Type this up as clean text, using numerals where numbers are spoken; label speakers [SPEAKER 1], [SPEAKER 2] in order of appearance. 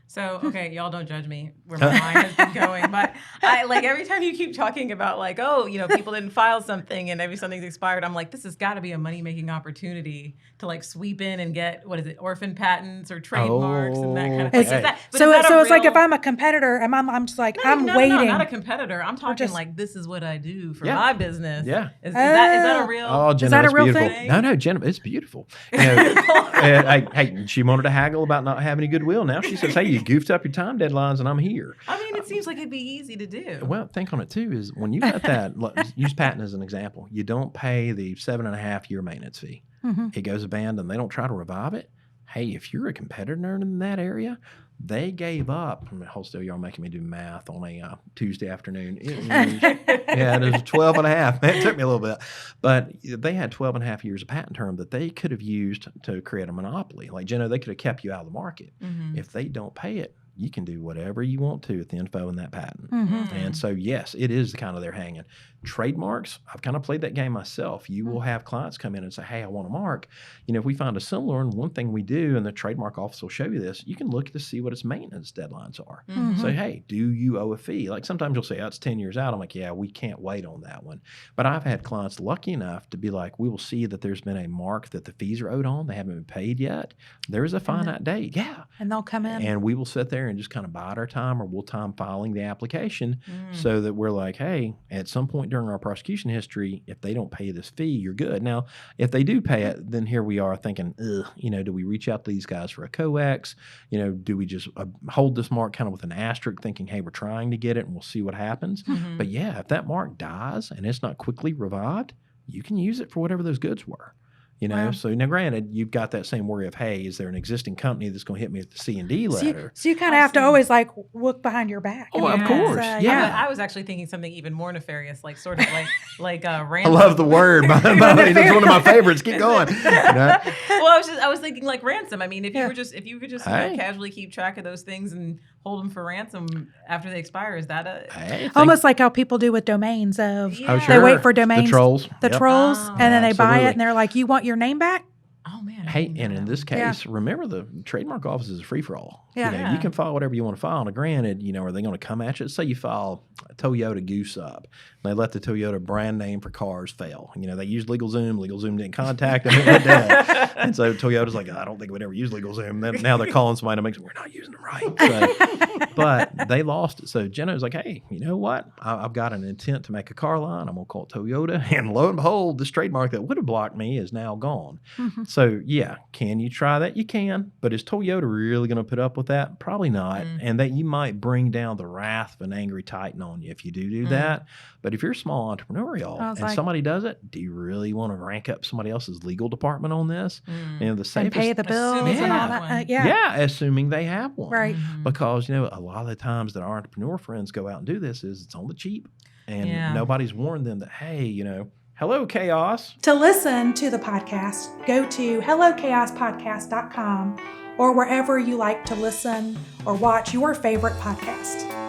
[SPEAKER 1] So, okay, y'all don't judge me where my mind has been going, but I like every time you keep talking about like, oh, people didn't file something and maybe something's expired, I'm like, this has got to be a money-making opportunity to like sweep in and get, what is it, orphan patents or trademarks and that kind of thing.
[SPEAKER 2] So it's like if I'm a competitor, I'm just like, I'm waiting.
[SPEAKER 1] No, not a competitor. I'm talking like, this this is what I do for my business.
[SPEAKER 3] Yeah.
[SPEAKER 1] Is that a real?
[SPEAKER 3] Oh, Jenna,
[SPEAKER 2] is that a real
[SPEAKER 3] beautiful
[SPEAKER 2] thing?
[SPEAKER 3] No, Jenna, it's beautiful. Hey, she wanted to haggle about not having any goodwill. Now she says, hey, you goofed up your time deadlines and I'm here.
[SPEAKER 1] I mean, it seems like it'd be easy to do.
[SPEAKER 3] Well, think on it too, is when you got that, use patent as an example, you don't pay the 7.5-year maintenance fee.
[SPEAKER 2] Mm-hmm.
[SPEAKER 3] It goes abandoned. They don't try to revive it. Hey, if you're a competitor in that area, they gave up. Hold still, y'all making me do math on a Tuesday afternoon. It was 12 and a half. It took me a little bit. But they had 12 and a half years of patent term that they could have used to create a monopoly. Like, Jenna, they could have kept you out of the market.
[SPEAKER 1] Mm-hmm.
[SPEAKER 3] If they don't pay it, you can do whatever you want to with the info in that patent.
[SPEAKER 2] Mm-hmm.
[SPEAKER 3] And so, yes, it is kind of their hanging. Trademarks, I've kind of played that game myself. You will have clients come in and say, hey, I want a mark. If we find a similar one, one thing we do, and the trademark office will show you this, you can look to see what its maintenance deadlines are.
[SPEAKER 1] Mm-hmm.
[SPEAKER 3] Say, hey, do you owe a fee? Like sometimes you'll say, oh, it's 10 years out. I'm like, yeah, we can't wait on that one. But I've had clients lucky enough to be like, we will see that there's been a mark that the fees are owed on. They haven't been paid yet. There is a finite date. Yeah.
[SPEAKER 2] And they'll come in.
[SPEAKER 3] And we will sit there and just kind of bide our time, or we'll time filing the application so that we're like, hey, at some point during our prosecution history, if they don't pay this fee, you're good. Now, if they do pay it, then here we are thinking, do we reach out to these guys for a coex? Do we just hold this mark kind of with an asterisk thinking, hey, we're trying to get it and we'll see what happens?
[SPEAKER 1] Mm-hmm.
[SPEAKER 3] But yeah, if that mark dies and it's not quickly revived, you can use it for whatever those goods were.
[SPEAKER 2] Wow.
[SPEAKER 3] So now granted, you've got that same worry of, hey, is there an existing company that's going to hit me with the C&D letter?
[SPEAKER 2] So you kind of have to always like look behind your back.
[SPEAKER 3] Oh, of course. Yeah.
[SPEAKER 1] I was actually thinking something even more nefarious, like sort of like
[SPEAKER 3] I
[SPEAKER 1] ransom.
[SPEAKER 3] love the word. By the way, that's one of my favorites. Keep going.
[SPEAKER 1] Well, I was thinking like ransom. I mean, if you could just casually keep track of those things and hold them for ransom after they expire, is that
[SPEAKER 2] almost like how people do with domains of
[SPEAKER 1] Oh,
[SPEAKER 2] they wait for domains,
[SPEAKER 3] the trolls,
[SPEAKER 2] and then they buy it and they're like, you want your name back?
[SPEAKER 1] Oh man.
[SPEAKER 3] Hey, and in this case, remember the trademark office is a free for all.
[SPEAKER 2] Yeah.
[SPEAKER 3] You can file whatever you want to file. Now, granted, are they going to come at you? Say you file a Toyota Goose Up. And they let the Toyota brand name for cars fail. They used LegalZoom. LegalZoom didn't contact them. It went dead. And so Toyota's like, I don't think we'd ever use LegalZoom. Then now they're calling somebody to make sure we're not using them right. So, but they lost it. So Jenna was like, hey, you know what? I've got an intent to make a car line. I'm going to call it Toyota. And lo and behold, this trademark that would have blocked me is now gone.
[SPEAKER 2] Mm-hmm.
[SPEAKER 3] So yeah, can you try that? You can. But is Toyota really going to put up with that? Probably not. And that you might bring down the wrath of an angry titan on you if you do that. But if you're small entrepreneurial and somebody does it, do you really want to rank up somebody else's legal department on this? The safest,
[SPEAKER 2] and pay the bills and all that.
[SPEAKER 3] Yeah, assuming they have one.
[SPEAKER 2] Right.
[SPEAKER 3] Because, a lot of the times that our entrepreneur friends go out and do this is it's on the cheap. And nobody's warned them that, hey, hello, Chaos.
[SPEAKER 2] To listen to the podcast, go to hellochaospodcast.com or wherever you like to listen or watch your favorite podcast.